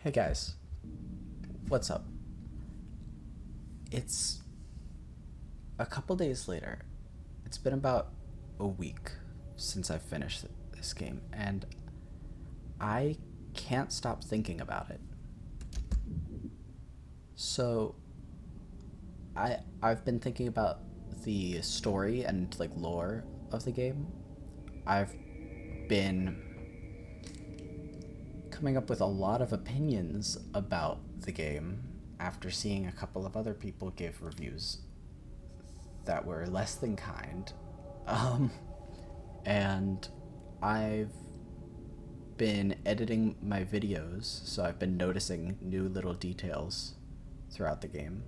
Hey guys, what's up? It's a couple days later. It's been about a week since I finished this game, and I can't stop thinking about it. So, I've been thinking about the story and like lore of the game. I've been coming up with a lot of opinions about the game after seeing a couple of other people give reviews that were less than kind. Um, and I've been editing my videos, so I've been noticing new little details throughout the game.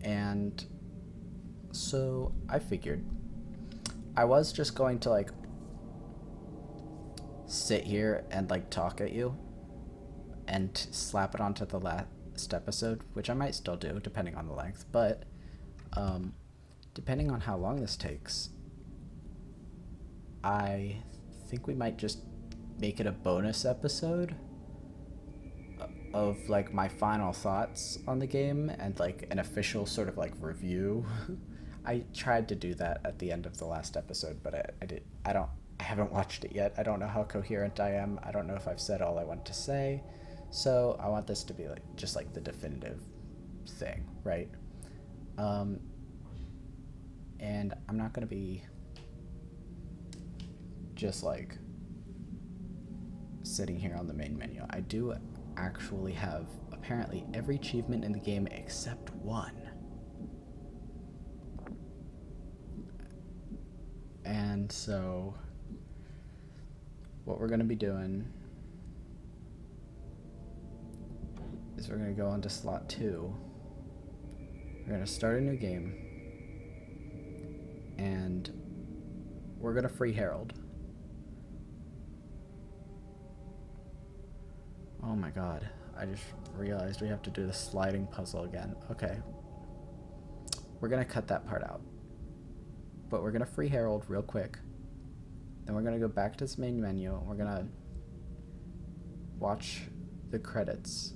And so I figured I was just going to like sit here and like talk at you and slap it onto the last episode, which I might still do depending on the length, but um, depending on how long this takes, I think we might just make it a bonus episode of like my final thoughts on the game and like an official sort of like review. I tried to do that at the end of the last episode, but I haven't watched it yet. I don't know how coherent I am. I don't know if I've said all I want to say. So I want this to be like just like the definitive thing, right? Um, and I'm not gonna be just like sitting here on the main menu. I do actually have apparently every achievement in the game except one. And so what we're going to be doing is we're going to go on to slot 2. We're going to start a new game, and we're going to free Herald. Oh my god, I just realized we have to do the sliding puzzle again. Okay. We're going to cut that part out. But we're going to free Herald real quick. Then we're going to go back to this main menu. We're going to watch the credits,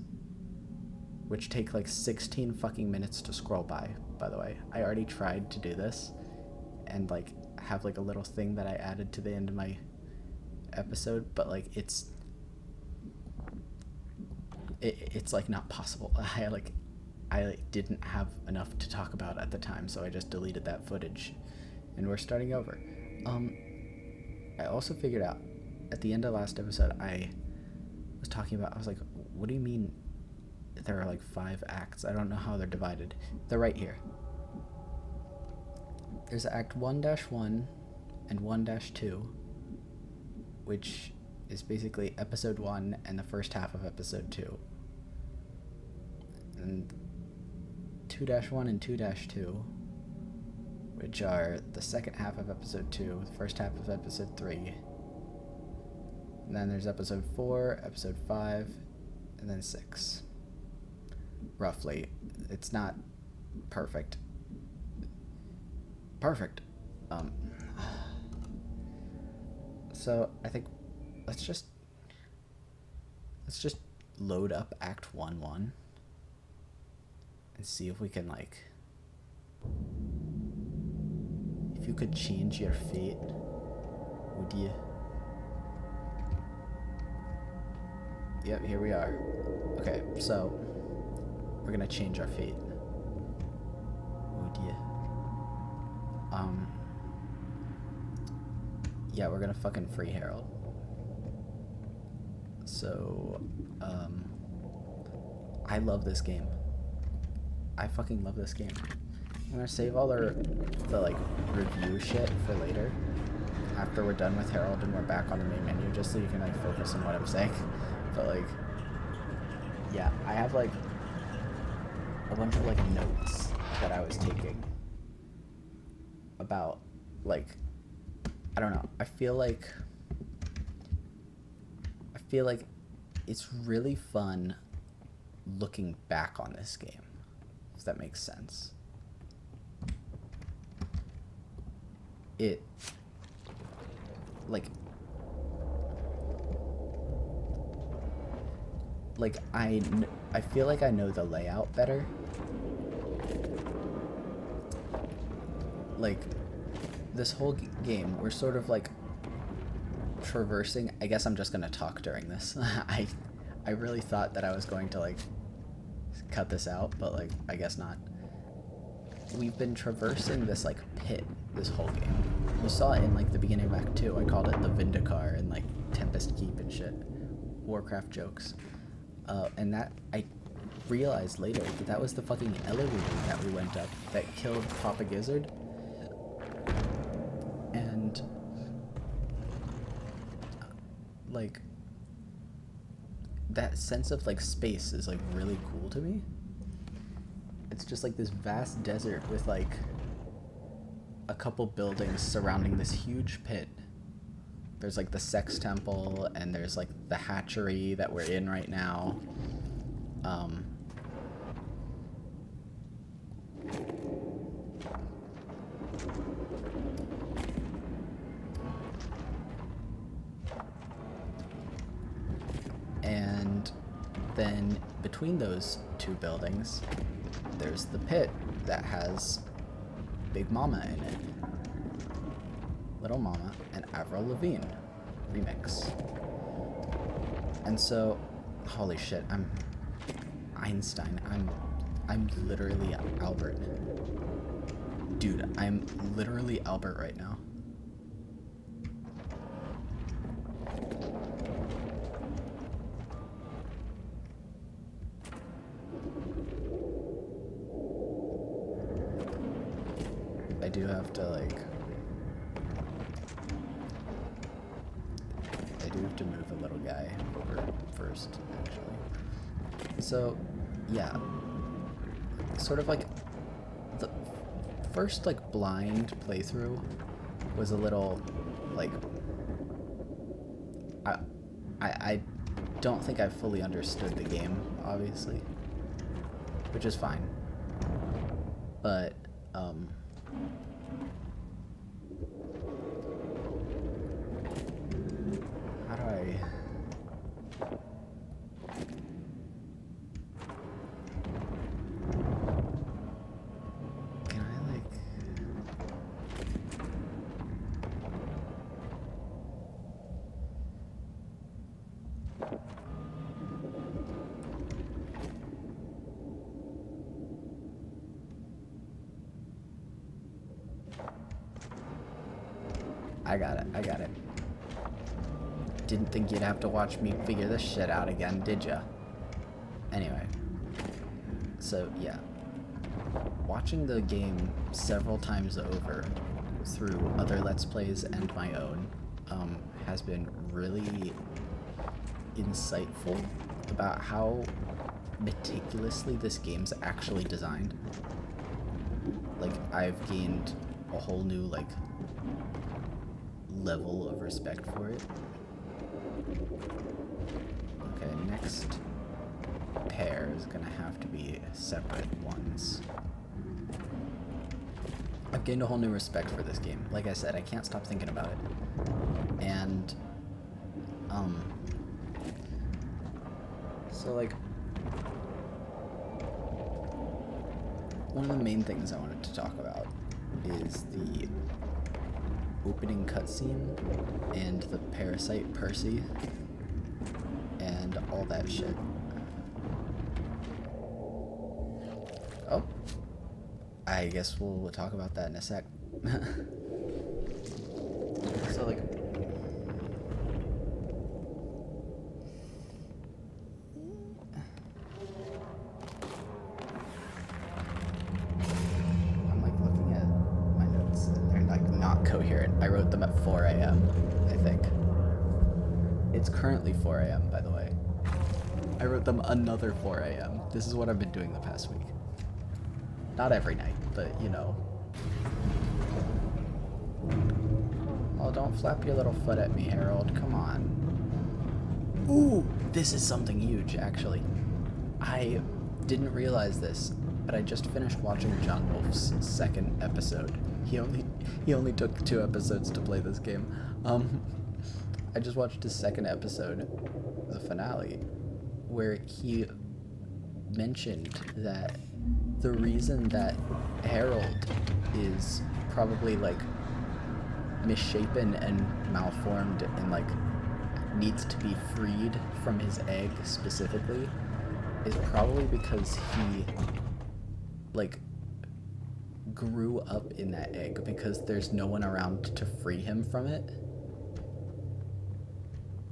which take like 16 fucking minutes to scroll by the way. I already tried to do this and like have like a little thing that I added to the end of my episode, but like it's like not possible. I didn't have enough to talk about at the time, so I just deleted that footage and we're starting over. I also figured out at the end of last episode, I was like, what do you mean there are like 5 acts? I don't know how they're divided. They're right here. There's Act 1-1 and 1-2, which is basically episode 1 and the first half of episode 2. And 2-1 and 2-2, which are the second half of episode 2, the first half of episode 3. And then there's episode 4, episode 5, and then 6. Roughly. It's not perfect. Perfect. So I think let's just load up Act 1-1 and see if we can like, if you could change your fate, would you? Yep, here we are. Okay, so we're gonna change our fate. Would you? Yeah, we're gonna fucking free Herald. So, I love this game. I fucking love this game. I'm gonna save all the like review shit for later, after we're done with Herald and we're back on the main menu, just so you can like focus on what I'm saying. But like, yeah, I have like a bunch of like notes that I was taking about like, I don't know, I feel like it's really fun looking back on this game, if that makes sense. It like like, I feel like I know the layout better. Like, this whole game, we're sort of, like, traversing. I guess I'm just gonna talk during this. I really thought that I was going to, like, cut this out, but, like, I guess not. We've been traversing this, like, pit this whole game. You saw it in, like, the beginning of Act 2. I called it the Vindicar and, like, Tempest Keep and shit. Warcraft jokes. And that, I realized later that that was the fucking elevator that we went up that killed Papa Gizzard. And, like, that sense of, like, space is, like, really cool to me. It's just, like, this vast desert with, like, a couple buildings surrounding this huge pit. There's, like, the Sex Temple, and there's, like, the hatchery that we're in right now. And then between those two buildings, there's the pit that has Big Mama in it. Little Mama and Avril Lavigne remix. And so, holy shit, I'm Einstein. I'm literally Albert. Dude, I'm literally Albert right now. I do have to, like, move a little guy over first, actually. So, yeah. Sort of like, the first, like, blind playthrough was a little, like, I don't think I fully understood the game, obviously. Which is fine. But, I got it. Didn't think you'd have to watch me figure this shit out again, did ya? Anyway. So, yeah. Watching the game several times over through other Let's Plays and my own has been really insightful about how meticulously this game's actually designed. Like, I've gained a whole new, like, level of respect for it. Okay, next pair is gonna have to be separate ones. I've gained a whole new respect for this game. Like I said, I can't stop thinking about it. And, so, like, one of the main things I wanted to talk about is the opening cutscene and the parasite Percy and all that shit. Oh, I guess we'll talk about that in a sec. So, like, I'm, like, looking at my notes and they're, like, not coherent. I wrote them at 4 a.m., I think. It's currently 4 a.m., by the way. I wrote them another 4 a.m. This is what I've been doing the past week. Not every night, but, you know. Oh, don't flap your little foot at me, Harold. Come on. Ooh, this is something huge, actually. I didn't realize this, but I just finished watching John Wolfe's second episode. He only took 2 episodes to play this game. I just watched his second episode, the finale, where he mentioned that the reason that Harold is probably like misshapen and malformed and like needs to be freed from his egg specifically is probably because he like grew up in that egg because there's no one around to free him from it.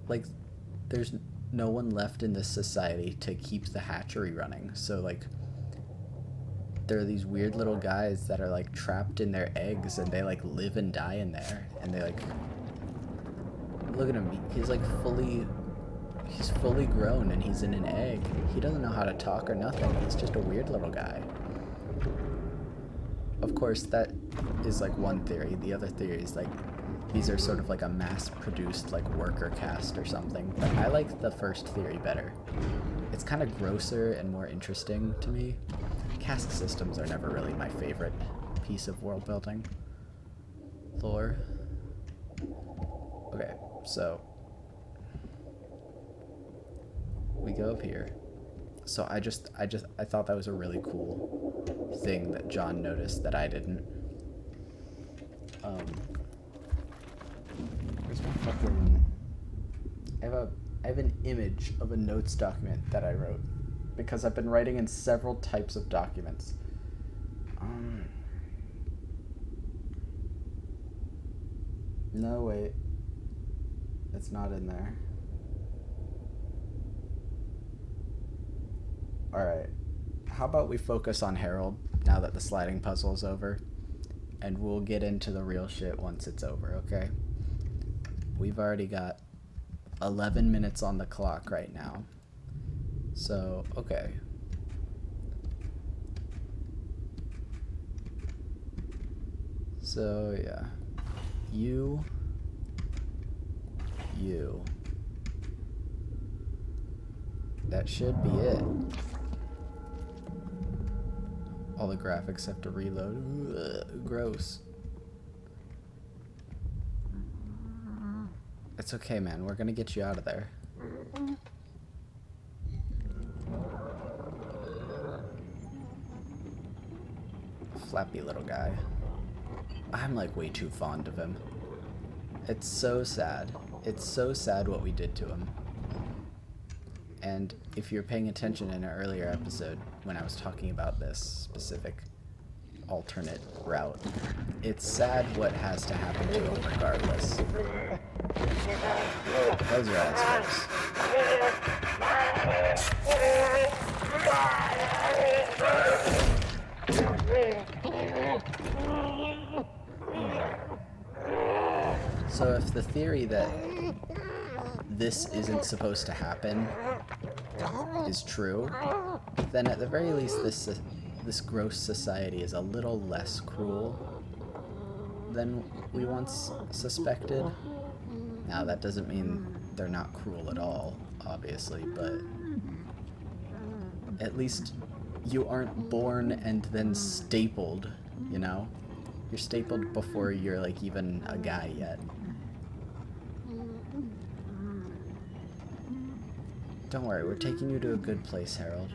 Like there's no one left in this society to keep the hatchery running, so like there are these weird little guys that are like trapped in their eggs and they like live and die in there, and they like, look at him, he's like he's fully grown and he's in an egg. He doesn't know how to talk or nothing. He's just a weird little guy. Of course, that is like one theory. The other theory is like these are sort of like a mass-produced like worker caste or something. But I like the first theory better. It's kind of grosser and more interesting to me. Caste systems are never really my favorite piece of world building. Lore. Okay, so we go up here. So I thought that was a really cool thing that John noticed that I didn't. Where's my fucking... I have an image of a notes document that I wrote because I've been writing in several types of documents. No, wait. It's not in there. Alright, how about we focus on Harold now that the sliding puzzle is over, and we'll get into the real shit once it's over, okay? We've already got 11 minutes on the clock right now. So, okay. So, yeah. You. That should be it. All the graphics have to reload. Ugh, gross. It's okay, man. We're gonna get you out of there. Flappy little guy. I'm like way too fond of him. It's so sad. It's so sad what we did to him. And if you're paying attention in an earlier episode when I was talking about this specific alternate route, it's sad what has to happen to him regardless. Close your eyes, folks. So if the theory that this isn't supposed to happen is true, then at the very least this gross society is a little less cruel than we once suspected. Now that doesn't mean they're not cruel at all, obviously, but at least you aren't born and then stapled, you know? You're stapled before you're like even a guy yet. Don't worry, we're taking you to a good place, Harold.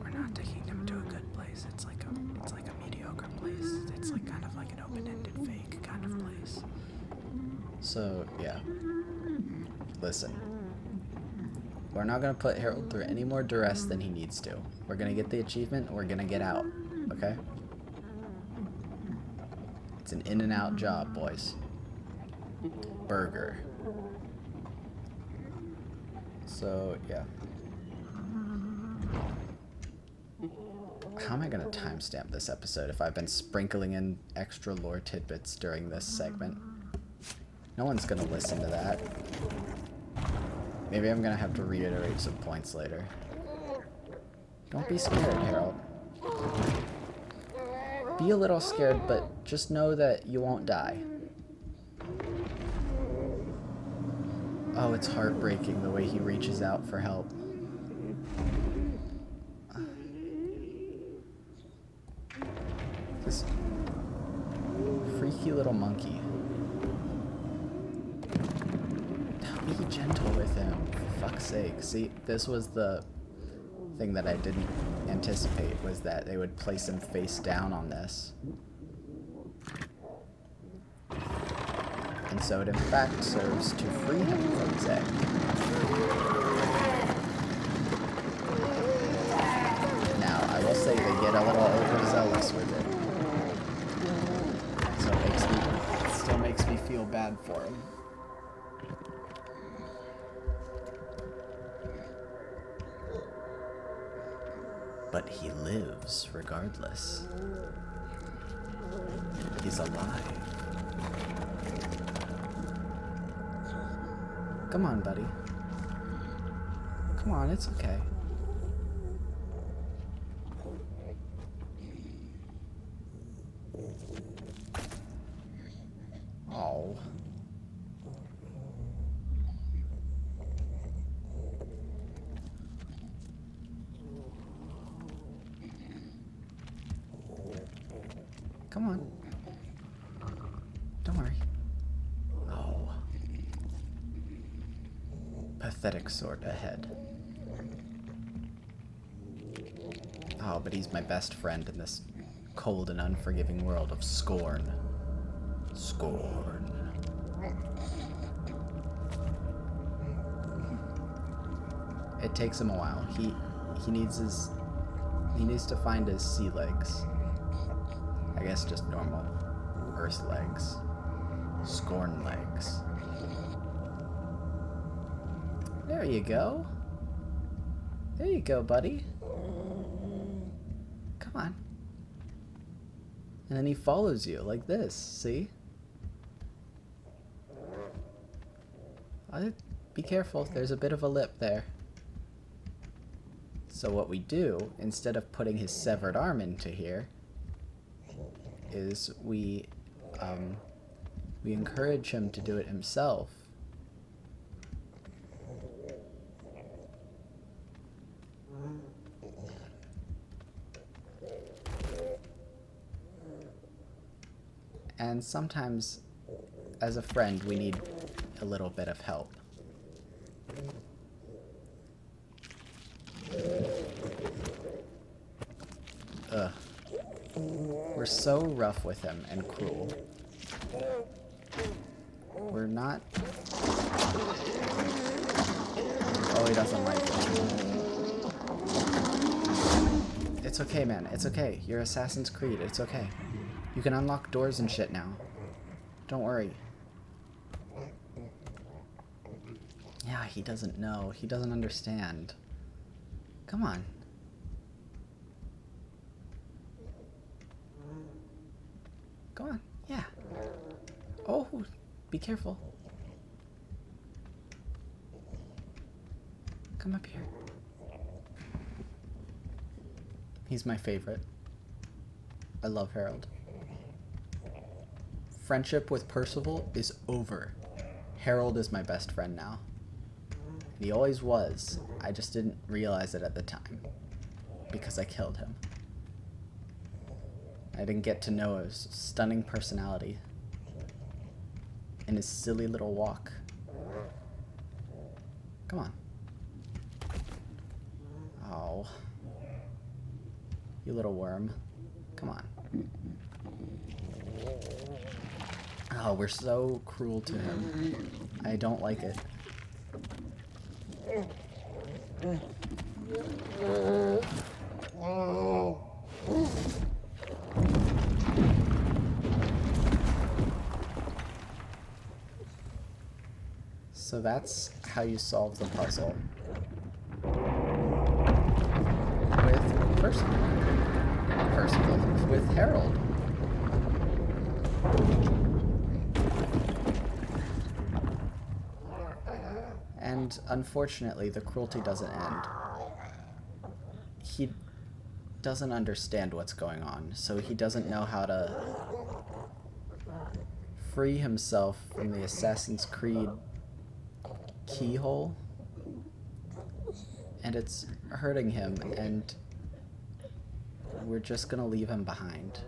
We're not taking him to a good place. It's like a mediocre place. It's like kind of like an open-ended fake kind of place. So, yeah. Listen. We're not gonna put Harold through any more duress than he needs to. We're gonna get the achievement and we're gonna get out. Okay? It's an in and out job, boys. Burger. So, yeah. How am I going to timestamp this episode if I've been sprinkling in extra lore tidbits during this segment? No one's going to listen to that. Maybe I'm going to have to reiterate some points later. Don't be scared, Harold. Be a little scared, but just know that you won't die. Oh, it's heartbreaking the way he reaches out for help. This freaky little monkey. Be gentle with with him. For fuck's sake. See, this was the thing that I didn't anticipate, was that they would place him face down on this. And so it in fact serves to free him from his egg. Now, I will say they get a little overzealous with it. So it still makes me feel bad for him. But he lives regardless. He's alive. Come on, buddy. Come on, it's okay. Oh. Come on. Don't worry. Oh. Pathetic sort ahead. Oh, but he's my best friend in this cold and unforgiving world of Scorn. Scorn. It takes him a while. He needs to find his sea legs. I guess just normal Earth legs. Scorn legs. There you go. There you go, buddy. Come on. And then he follows you like this, see? Be careful, there's a bit of a lip there. So what we do, instead of putting his severed arm into here, is we encourage him to do it himself. And sometimes, as a friend, we need a little bit of help. Ugh. We're so rough with him and cruel. We're not... Oh, he doesn't like it. It's okay, man. It's okay. You're Assassin's Creed. It's okay. You can unlock doors and shit now. Don't worry. Yeah, he doesn't know. He doesn't understand. Come on. Go on. Yeah. Oh, be careful. Come up here. He's my favorite. I love Harold. Friendship with Percival is over. Harold is my best friend now. He always was. I just didn't realize it at the time. Because I killed him. I didn't get to know his stunning personality. And his silly little walk. Come on. Oh. You little worm. Come on. Oh, we're so cruel to him. I don't like it. So that's how you solve the puzzle. With Percival. With Harold. And unfortunately, the cruelty doesn't end. He doesn't understand what's going on, so he doesn't know how to free himself from the Assassin's Creed keyhole. And it's hurting him, and we're just gonna leave him behind.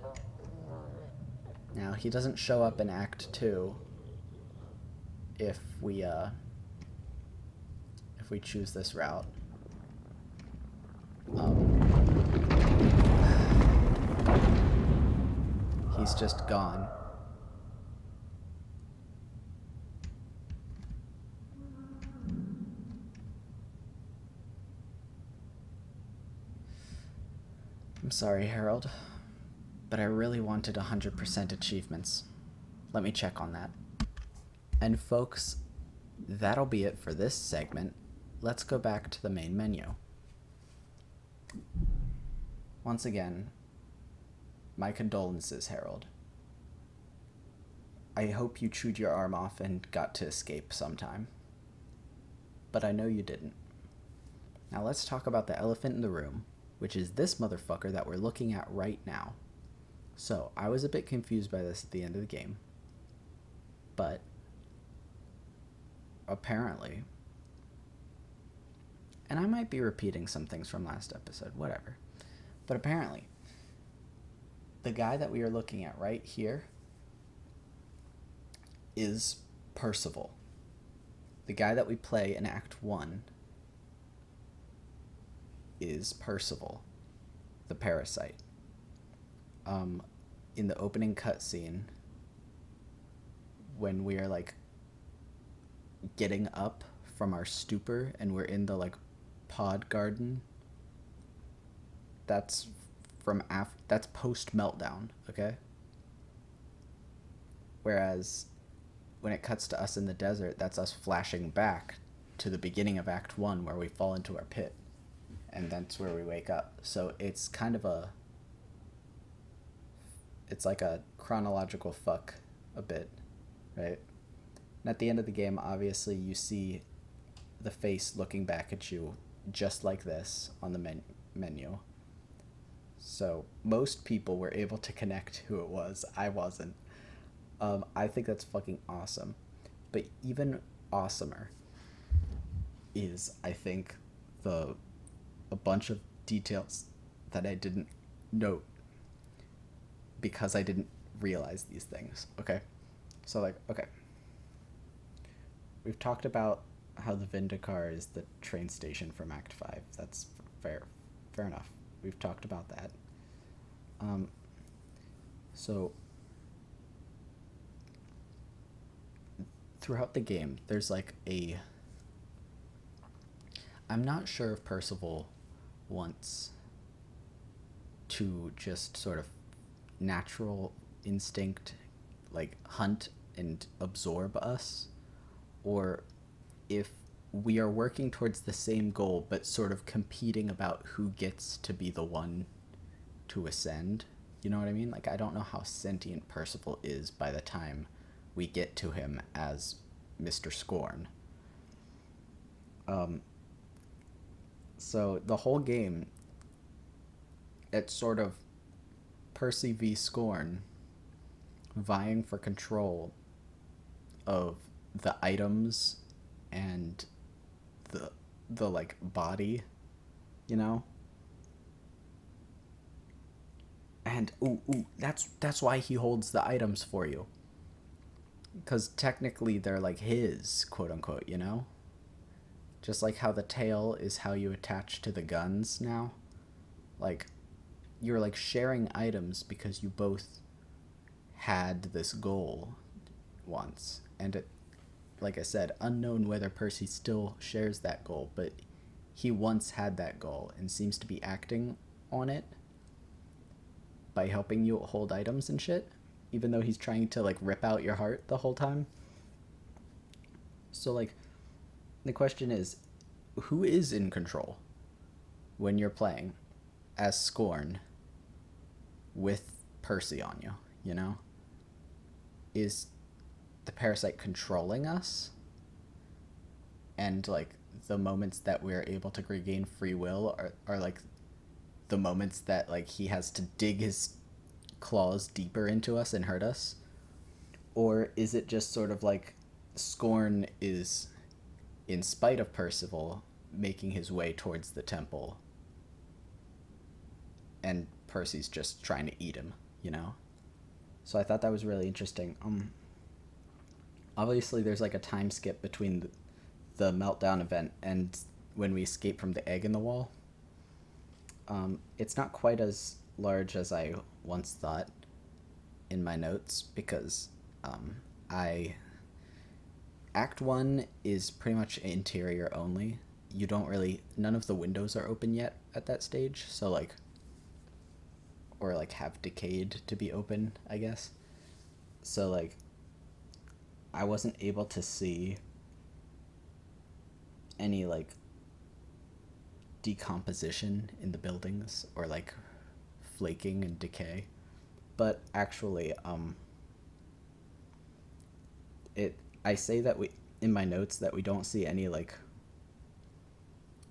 Now, he doesn't show up in Act 2 if we if we choose this route. He's just gone. I'm sorry, Harold, but I really wanted 100% achievements. Let me check on that. And folks, that'll be it for this segment. Let's go back to the main menu. Once again, my condolences, Harold. I hope you chewed your arm off and got to escape sometime. But I know you didn't. Now let's talk about the elephant in the room, which is this motherfucker that we're looking at right now. So, I was a bit confused by this at the end of the game. But apparently, and I might be repeating some things from last episode, whatever. But apparently, the guy that we are looking at right here is Percival. The guy that we play in Act 1 is Percival, the parasite. In the opening cutscene, when we are like getting up from our stupor and we're in the like pod garden, that's that's post meltdown, okay? Whereas when it cuts to us in the desert, that's us flashing back to the beginning of Act 1 where we fall into our pit, and that's where we wake up. So it's kind of it's like a chronological fuck a bit, right? And at the end of the game, obviously, you see the face looking back at you just like this on the menu. So most people were able to connect who it was. I wasn't. I think that's fucking awesome. But even awesomer is, I think, a bunch of details that I didn't note because I didn't realize these things, okay? So, like, okay. We've talked about how the Vindicar is the train station from Act 5. That's fair enough. We've talked about that. So, throughout the game, there's like I'm not sure if Percival wants to just sort of natural instinct, like, hunt and absorb us, or if we are working towards the same goal but sort of competing about who gets to be the one to ascend. You know what I mean? Like, I don't know how sentient Percival is by the time we get to him as Mr. Scorn. So the whole game, it's sort of Percy v. Scorn vying for control of the items and the like body, you know? And that's why he holds the items for you. Because technically they're like his, quote unquote, you know? Just like how the tail is how you attach to the guns now. Like, you're like sharing items because you both had this goal once. And it, like I said, unknown whether Percy still shares that goal, but he once had that goal and seems to be acting on it by helping you hold items and shit, even though he's trying to like rip out your heart the whole time. So like, the question is, who is in control when you're playing as Scorn with Percy on you, you know? Is the parasite controlling us? And like, the moments that we're able to regain free will are like the moments that like he has to dig his claws deeper into us and hurt us? Or is it just sort of like Scorn is, in spite of Percival, making his way towards the temple, and Percy's just trying to eat him, you know? So I thought that was really interesting. Obviously there's like a time skip between the meltdown event and when we escape from the egg in the wall. It's not quite as large as I once thought in my notes because I Act 1 is pretty much interior only. You don't really, none of the windows are open yet at that stage, so like, or like have decayed to be open, I guess. So like, I wasn't able to see any like decomposition in the buildings or like flaking and decay. But actually, I say that we, in my notes, that we don't see any like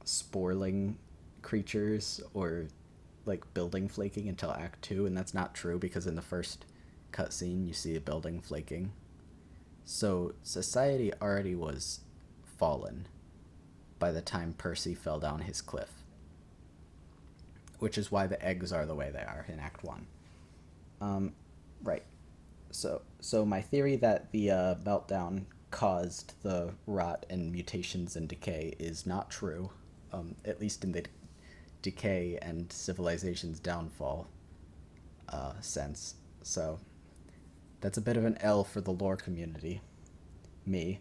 sporling creatures or like building flaking until Act 2, and that's not true because in the first cutscene you see a building flaking. So society already was fallen by the time Percy fell down his cliff, which is why the eggs are the way they are in Act 1. Right. So my theory that the meltdown caused the rot and mutations and decay is not true, at least in the decay and civilization's downfall sense. So that's a bit of an L for the lore community. Me.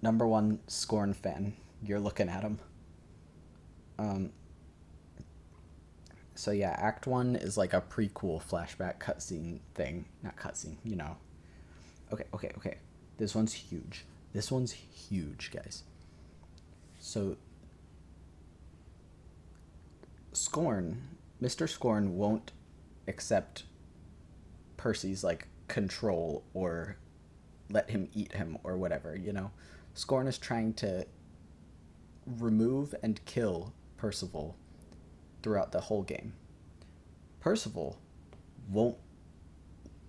Number one Scorn fan. You're looking at him. So yeah, Act 1 is like a prequel flashback cutscene thing. Not cutscene, you know. Okay. This one's huge. This one's huge, guys. So, Scorn, Mr. Scorn won't accept Percy's, like, control or let him eat him or whatever, you know? Scorn is trying to remove and kill Percival throughout the whole game. Percival won't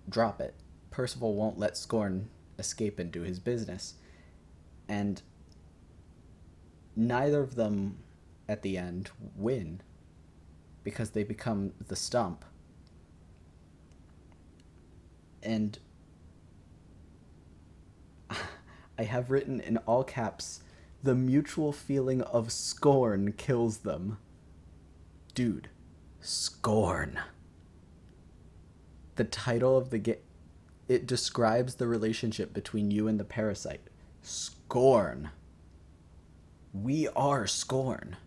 drop it. Percival won't let Scorn escape and do his business. And neither of them at the end win because they become the stump. And I have written in all caps, the mutual feeling of scorn kills them. Dude, Scorn. The title of the game, it describes the relationship between you and the parasite. Scorn. We are Scorn.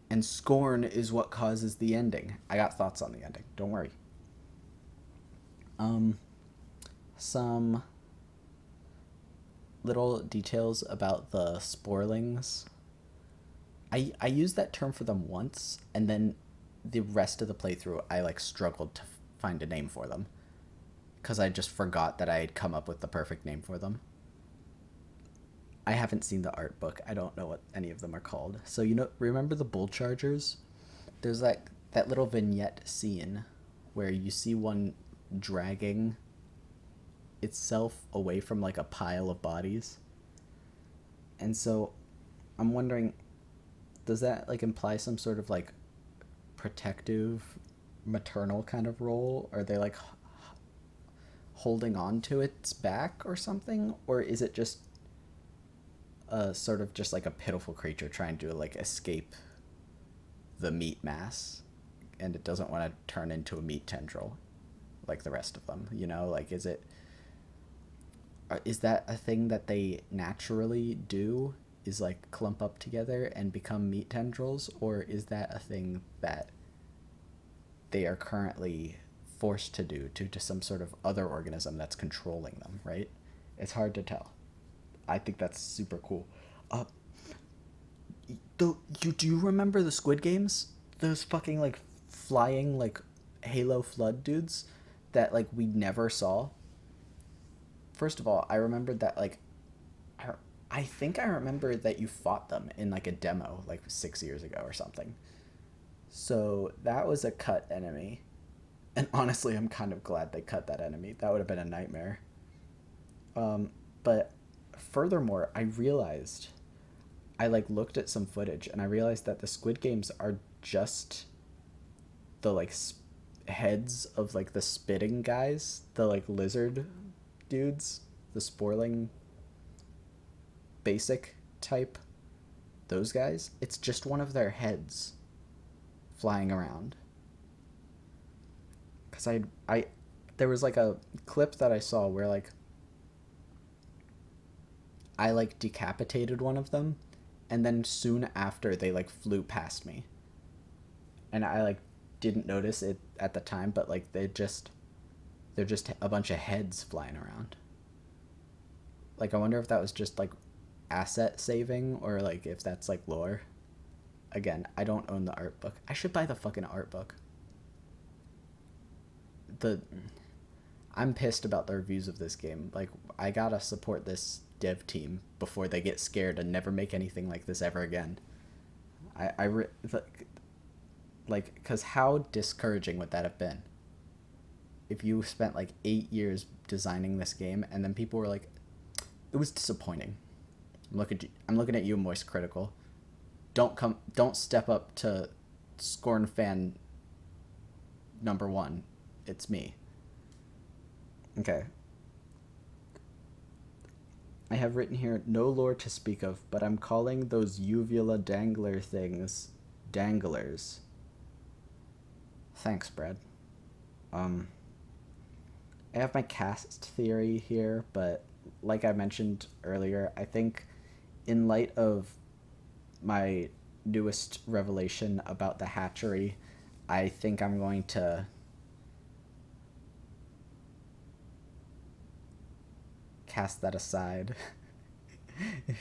And Scorn is what causes the ending. I got thoughts on the ending, don't worry. Some little details about the sporlings. I used that term for them once, and then the rest of the playthrough I like struggled to find a name for them because I just forgot that I had come up with the perfect name for them. I haven't seen the art book. I don't know what any of them are called. So, you know, remember the bull chargers? There's like that little vignette scene where you see one dragging itself away from like a pile of bodies. And so I'm wondering, does that like imply some sort of like protective maternal kind of role? Are they like holding on to its back or something? Or is it just sort of just like a pitiful creature trying to like escape the meat mass and it doesn't want to turn into a meat tendril like the rest of them, you know? Like, is that a thing that they naturally do, is like clump up together and become meat tendrils, or is that a thing that they are currently forced to do due to some sort of other organism that's controlling them, right? It's hard to tell. I think that's super cool. Do you remember the Squid Games? Those fucking like flying like Halo Flood dudes that like we never saw. First of all, I remembered that like I think I remember that you fought them in like a demo like 6 years ago or something. So that was a cut enemy. And honestly, I'm kind of glad they cut that enemy. That would have been a nightmare. But furthermore, I realized, I like looked at some footage and I realized that the Squid Games are just the like heads of like the spitting guys, the like lizard dudes, the sporling basic type, those guys, it's just one of their heads flying around. Because there was like a clip that I saw where like I like decapitated one of them, and then soon after they like flew past me, and I like didn't notice it at the time, but like they're just a bunch of heads flying around. Like I wonder if that was just like asset saving, or like if that's like lore. Again, I don't own the art book. I should buy the fucking art book. I'm pissed about the reviews of this game. Like, I gotta support this dev team before they get scared and never make anything like this ever again. Because how discouraging would that have been if you spent like 8 years designing this game and then people were like, it was disappointing. I'm looking at you, Moist Critical. Don't step up to Scorn fan number 1. It's me. Okay. I have written here, no lore to speak of, but I'm calling those uvula dangler things danglers. Thanks, Brad. I have my cast theory here, but like I mentioned earlier, I think in light of my newest revelation about the hatchery, I think I'm going to cast that aside.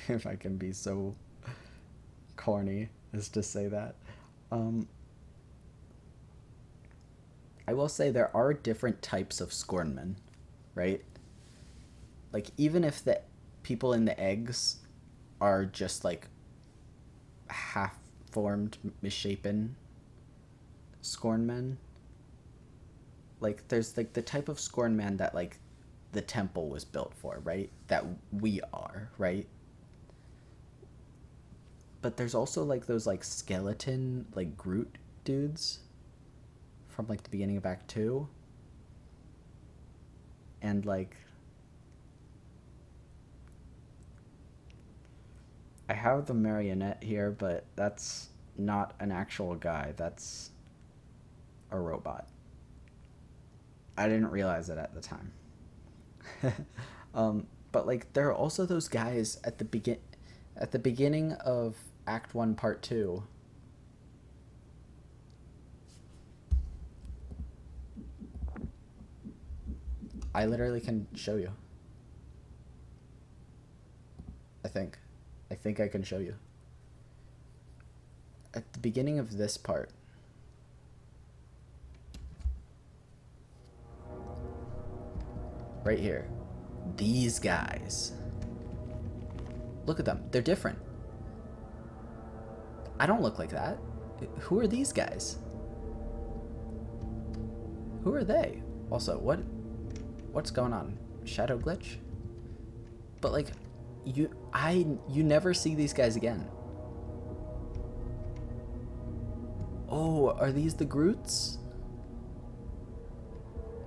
If I can be so corny as to say that. I will say there are different types of Scornmen, right? Like, even if the people in the eggs are just like half-formed, misshapen Scornmen, like there's like the type of Scornman that like the temple was built for, right? That we are, right? But there's also like those like skeleton like Groot dudes from like the beginning of Act 2. And like I have the marionette here, but that's not an actual guy. That's a robot. I didn't realize it at the time. But like there are also those guys at the beginning of Act 1 Part 2. I literally can show you. I think I can show you. At the beginning of this part, right here, these guys, look at them, they're different. I don't look like that. Who are these guys? Who are they? Also, what's going on? Shadow glitch? But like, you never see these guys again. Oh, are these the Groots?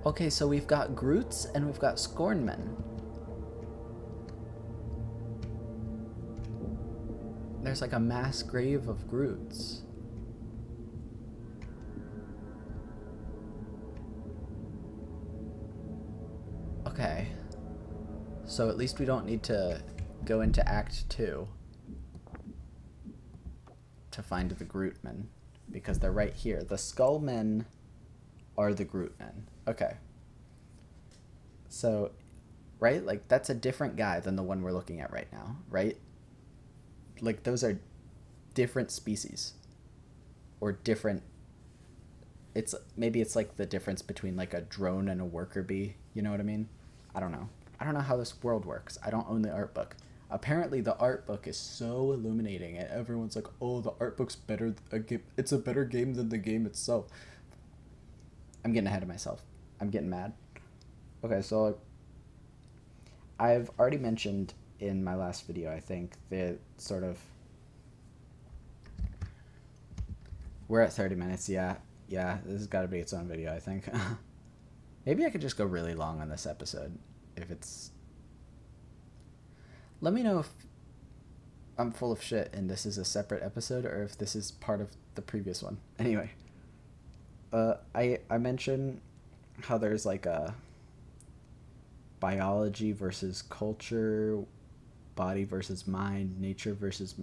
Okay, so we've got Groots and we've got Scornmen. There's like a mass grave of Groots. Okay. So at least we don't need to go into Act 2 to find the Grootmen, because they're right here. The Skullmen are the Grootmen. Okay. So, right? Like, that's a different guy than the one we're looking at right now, right? Like, those are different species. Or different... Maybe it's like the difference between, like, a drone and a worker bee. You know what I mean? I don't know. I don't know how this world works. I don't own the art book. Apparently, the art book is so illuminating, and everyone's like, oh, the art book's better. It's a better game than the game itself. I'm getting ahead of myself. I'm getting mad. Okay, so I've already mentioned in my last video, I think, the sort of... We're at 30 minutes, yeah. Yeah, this has got to be its own video, I think. Maybe I could just go really long on this episode, if it's... Let me know if I'm full of shit and this is a separate episode or if this is part of the previous one. Anyway, I mentioned how there's like a biology versus culture, body versus mind, nature versus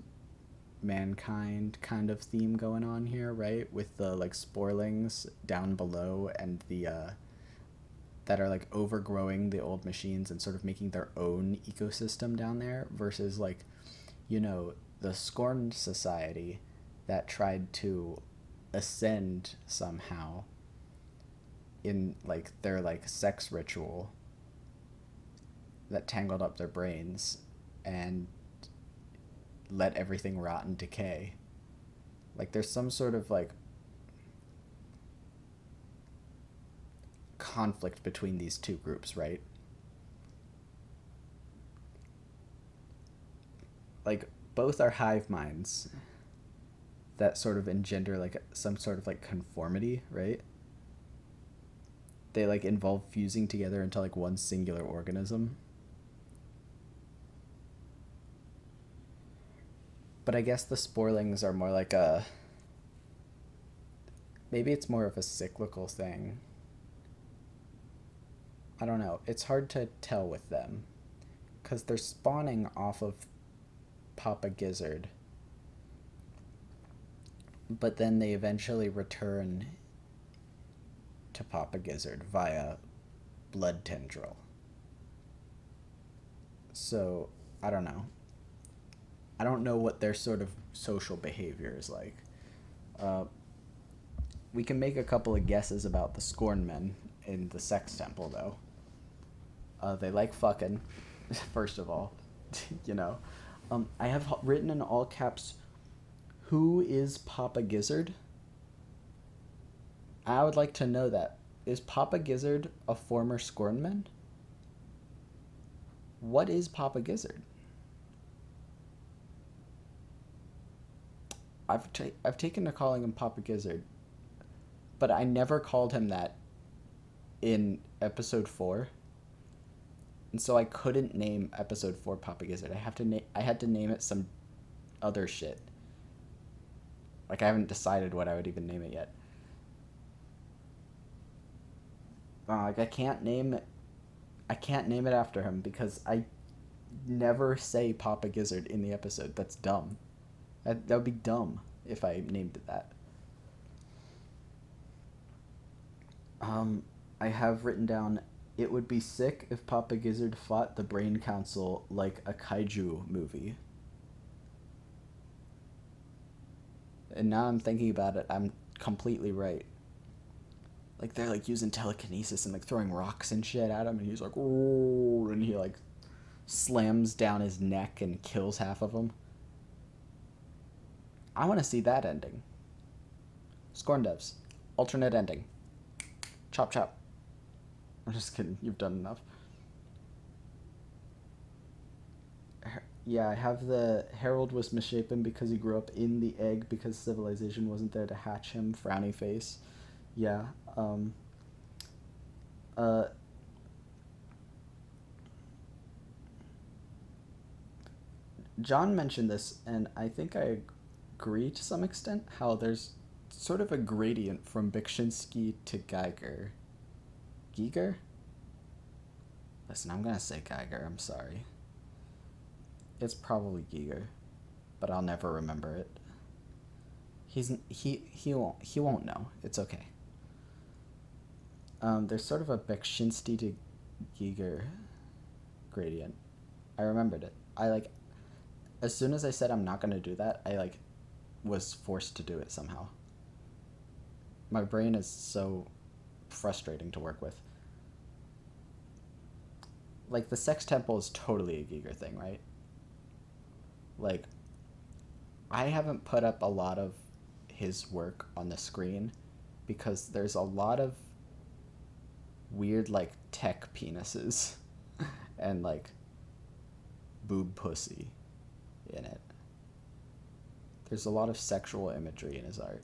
mankind kind of theme going on here, right? With the like sporelings down below and the that are like overgrowing the old machines and sort of making their own ecosystem down there versus like, you know, the Scorn society that tried to ascend somehow in like their like sex ritual that tangled up their brains and let everything rot and decay. Like there's some sort of like conflict between these two groups, right? Like both are hive minds that sort of engender like some sort of like conformity, right? They like involve fusing together into like one singular organism. But I guess the sporelings are more like a, maybe it's more of a cyclical thing. I don't know. It's hard to tell with them because they're spawning off of Papa Gizzard, but then they eventually return to Papa Gizzard via blood tendril. So I don't know. I don't know what their sort of social behavior is like. We can make a couple of guesses about the Scorn men in the Sex Temple, though. They like fucking, first of all, you know. I have written in all caps, who is Papa Gizzard? I would like to know that. Is Papa Gizzard a former Scornman? What is Papa Gizzard? I've taken to calling him Papa Gizzard, but I never called him that in episode 4. And so I couldn't name episode 4 Papa Gizzard. I had to name it some other shit. Like I haven't decided what I would even name it yet. Like I can't name it after him because I never say Papa Gizzard in the episode. That's dumb. That would be dumb if I named it that. I have written down, it would be sick if Papa Gizzard fought the Brain Council like a kaiju movie. And now I'm thinking about it, I'm completely right. Like they're like using telekinesis and like throwing rocks and shit at him, and he's like, oh, and he like slams down his neck and kills half of them. I want to see that ending. Scorn devs, alternate ending. Chop chop. I'm just kidding. You've done enough. Yeah, I have the Harold was misshapen because he grew up in the egg because civilization wasn't there to hatch him. Frowny face. Yeah. John mentioned this, and I think I agree to some extent, how there's sort of a gradient from Beksinski to Geiger. Giger? Listen, I'm gonna say Geiger, I'm sorry. It's probably Giger, but I'll never remember it. He won't know. It's okay. There's sort of a Beksinski to Giger gradient. I remembered it. As soon as I said I'm not gonna do that, I was forced to do it somehow. My brain is so frustrating to work with. Like, the Sex Temple is totally a Giger thing, right? Like, I haven't put up a lot of his work on the screen because there's a lot of weird, tech penises and, boob pussy in it. There's a lot of sexual imagery in his art.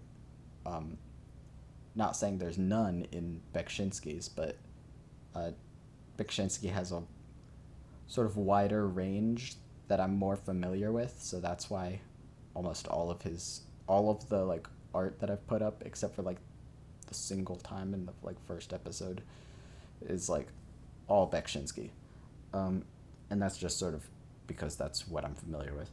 Not saying there's none in Beksinski's, but Beksinski has a sort of wider range that I'm more familiar with, so that's why almost all of the like art that I've put up, except for like the single time in the like first episode, is like all Beksinski. And that's just sort of because that's what I'm familiar with.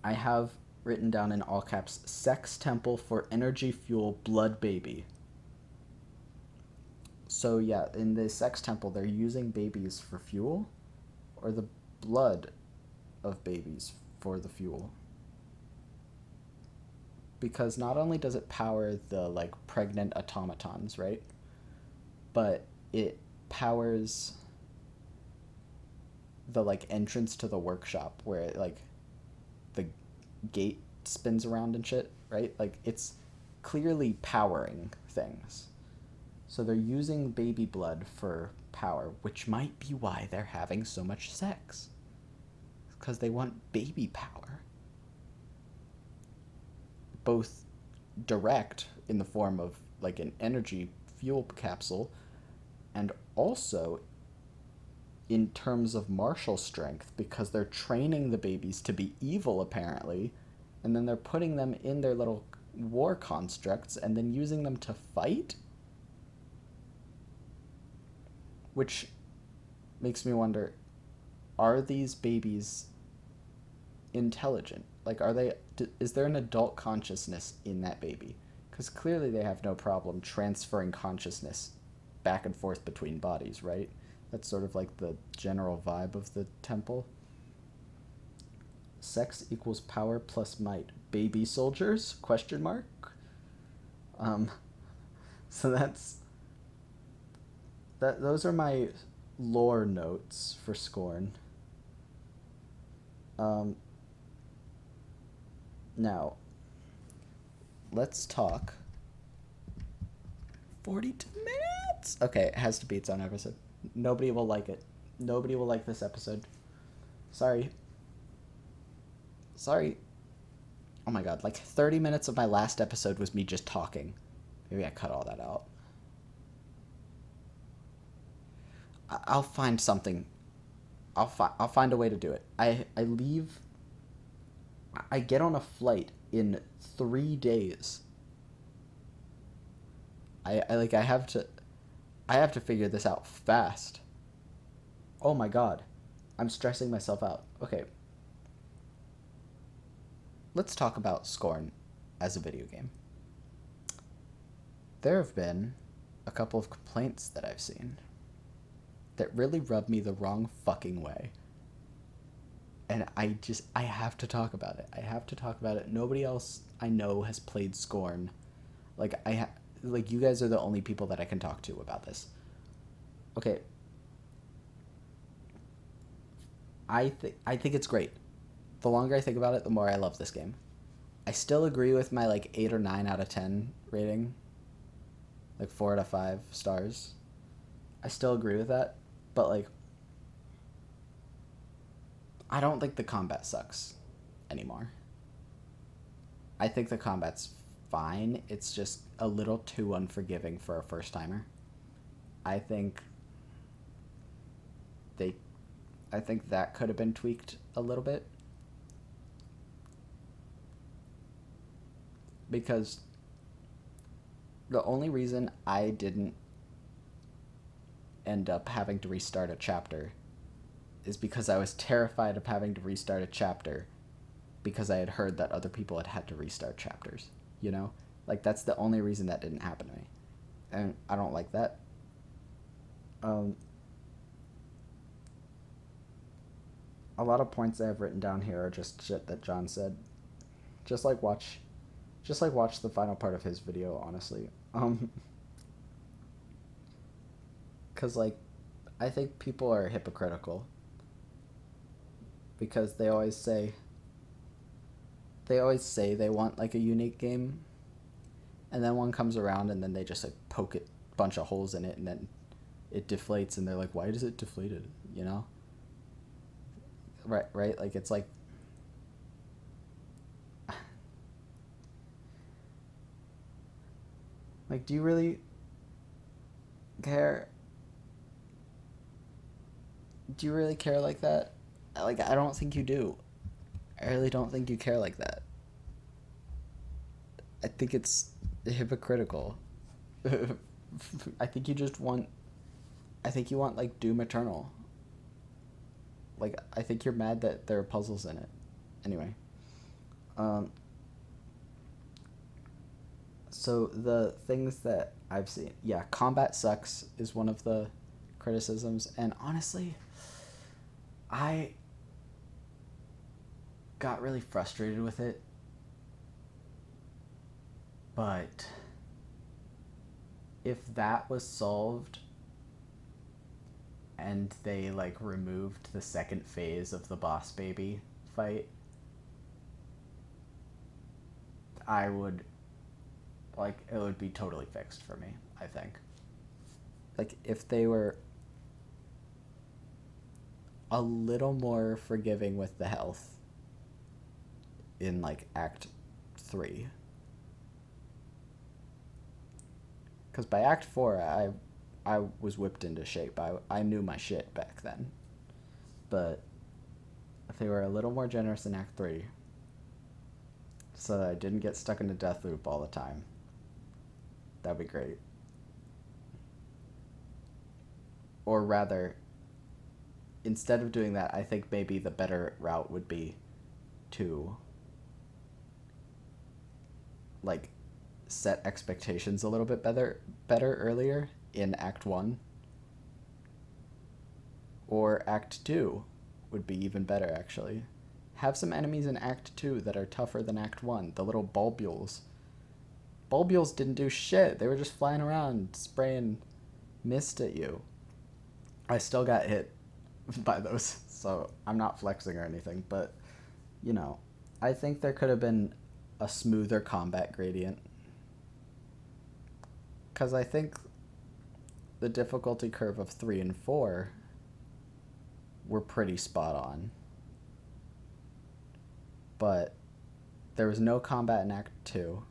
I have written down in all caps, sex temple for energy fuel blood baby. So yeah, in the sex temple, they're using babies for fuel, or the blood of babies for the fuel. Because not only does it power the like pregnant automatons, right? But it powers the like entrance to the workshop where like the gate spins around and shit, right? Like it's clearly powering things. So they're using baby blood for power, which might be why they're having so much sex. Because they want baby power. Both direct in the form of like an energy fuel capsule, and also in terms of martial strength, because they're training the babies to be evil apparently, and then they're putting them in their little war constructs and then using them to fight, which makes me wonder, are these babies intelligent? Like, is there an adult consciousness in that baby? Because clearly they have no problem transferring consciousness back and forth between bodies, right? That's sort of like the general vibe of the temple. Sex equals power plus might. Baby soldiers? Question mark. So those are my lore notes for Scorn. Now, let's talk. 42 minutes? Okay, it has to be its own episode. Nobody will like it. Nobody will like this episode. Sorry. Oh my god, like 30 minutes of my last episode was me just talking. Maybe I cut all that out. I'll find something. I'll find a way to do it. I get on a flight in 3 days. I have to figure this out fast. Oh my god. I'm stressing myself out. Okay. Let's talk about Scorn as a video game. There have been a couple of complaints that I've seen that really rub me the wrong fucking way. And I have to talk about it. I have to talk about it. Nobody else I know has played Scorn. Like, you guys are the only people that I can talk to about this. Okay. I think it's great. The longer I think about it, the more I love this game. I still agree with my, like, 8 or 9 out of 10 rating. Like, 4 out of 5 stars. I still agree with that. But, like, I don't think the combat sucks anymore. I think the combat's fine. It's just a little too unforgiving for a first-timer. I think that could have been tweaked a little bit. Because the only reason I didn't end up having to restart a chapter is because I was terrified of having to restart a chapter because I had heard that other people had to restart chapters, you know? Like, that's the only reason that didn't happen to me. And I don't like that. A lot of points I have written down here are just shit that John said. Just like watch the final part of his video, honestly. 'Cause, like, I think people are hypocritical. Because they always say they want, like, a unique game. And then one comes around and then they just, like, poke a bunch of holes in it and then it deflates and they're like, why does it deflated? You know? Right? Like, it's like... Like, do you really care? Do you really care like that? Like, I don't think you do. I really don't think you care like that. I think it's hypocritical. I think you just want. I think you want, like, Doom Eternal. Like, I think you're mad that there are puzzles in it. Anyway. So, the things that I've seen. Yeah, combat sucks is one of the criticisms. And honestly, I got really frustrated with it. But if that was solved and they, like, removed the second phase of the boss baby fight, I would, like, it would be totally fixed for me, I think. Like, if they were a little more forgiving with the health in, like, Act 3. Because by Act 4, I was whipped into shape. I knew my shit back then. But if they were a little more generous in Act 3, so that I didn't get stuck in a death loop all the time, that'd be great. Or rather, instead of doing that, I think maybe the better route would be to, like, set expectations a little bit better earlier in Act 1. Or Act 2 would be even better, actually. Have some enemies in Act 2 that are tougher than Act 1. The little bulbules. Bulbules didn't do shit. They were just flying around, spraying mist at you. I still got hit by those, so I'm not flexing or anything, but, you know, I think there could have been a smoother combat gradient. Because I think the difficulty curve of 3 and 4 were pretty spot on. But there was no combat in Act 2.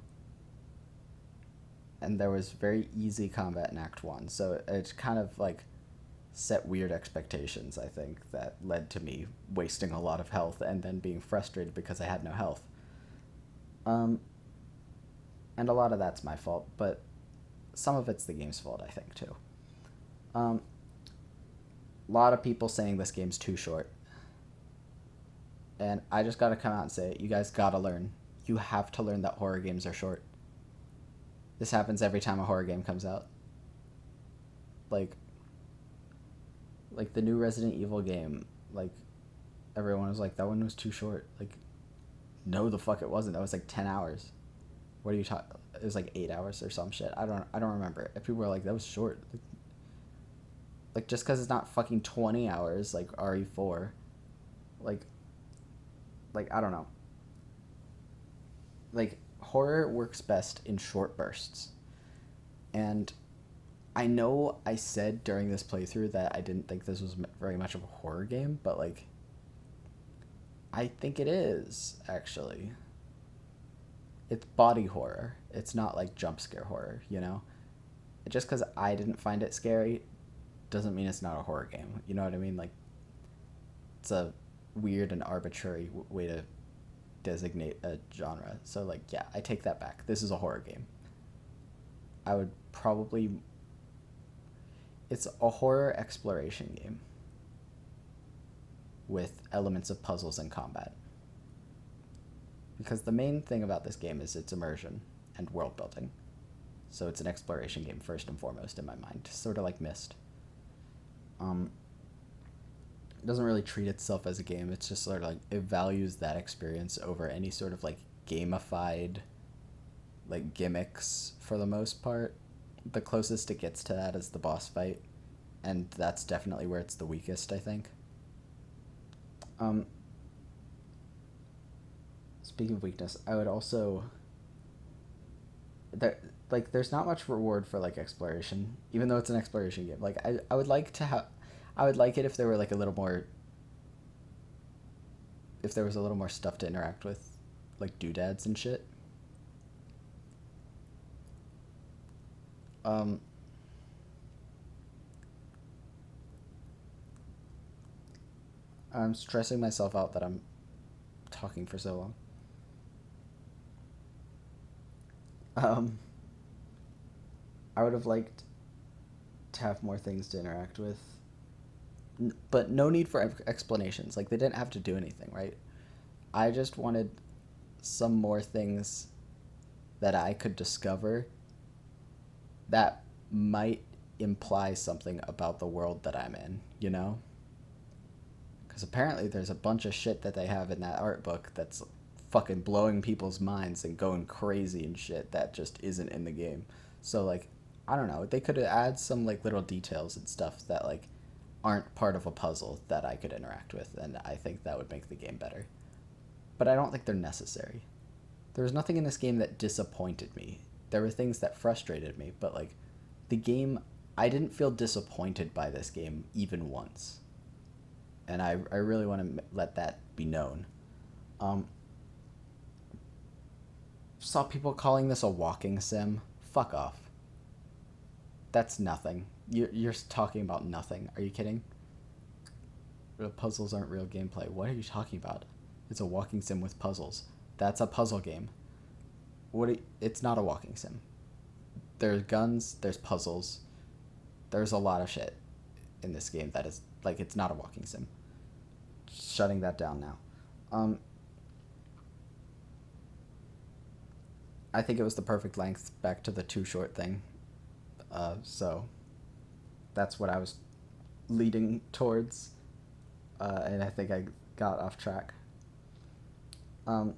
And there was very easy combat in Act 1. So it kind of, like, set weird expectations, I think, that led to me wasting a lot of health and then being frustrated because I had no health. And a lot of that's my fault, but some of it's the game's fault, I think, too. A lot of people saying this game's too short. And I just gotta come out and say it. You guys gotta learn. You have to learn that horror games are short. This happens every time a horror game comes out. Like the new Resident Evil game, like, everyone was like, that one was too short. Like, no, the fuck it wasn't. That was like 10 hours. What are you talking? It was like 8 hours or some shit. I don't remember. If people were like, that was short. Like just because it's not fucking 20 hours like RE4, like I don't know. Like, horror works best in short bursts. And I know I said during this playthrough that I didn't think this was very much of a horror game, but, like, I think it is, actually. It's body horror. It's not, like, jump scare horror, you know? Just because I didn't find it scary doesn't mean it's not a horror game. You know what I mean? Like, it's a weird and arbitrary way to designate a genre. So, like, yeah, I take that back. This is a horror game. I would probably... It's a horror exploration game with elements of puzzles and combat. Because the main thing about this game is its immersion and world building. So it's an exploration game first and foremost in my mind, sort of like Myst. It doesn't really treat itself as a game. It's just sort of like, it values that experience over any sort of, like, gamified, like, gimmicks for the most part. The closest it gets to that is the boss fight, and that's definitely where it's the weakest, I think. Speaking of weakness, I would also... there's not much reward for, like, exploration, even though it's an exploration game. Like, I would like to have... I would like it if there were, like, a little more... If there was a little more stuff to interact with, like doodads and shit. I'm stressing myself out that I'm talking for so long. Um, I would have liked to have more things to interact with, but no need for explanations. Like, they didn't have to do anything, right? I just wanted some more things that I could discover that might imply something about the world that I'm in, you know? Because apparently there's a bunch of shit that they have in that art book that's fucking blowing people's minds and going crazy and shit that just isn't in the game. So, like, I don't know. They could add some, like, little details and stuff that, like, aren't part of a puzzle that I could interact with, and I think that would make the game better. But I don't think they're necessary. There was nothing in this game that disappointed me. There were things that frustrated me, but, like, the game, I didn't feel disappointed by this game even once. And I really want to let that be known. Um, saw people calling this a walking sim. Fuck off. That's nothing. You're talking about nothing. Are you kidding? The puzzles aren't real gameplay. What are you talking about? It's a walking sim with puzzles. That's a puzzle game. It's not a walking sim. There's guns, there's puzzles. There's a lot of shit in this game that is, like, it's not a walking sim. Shutting that down now. I think it was the perfect length, back to the too short thing. So that's what I was leading towards, and I think I got off track. The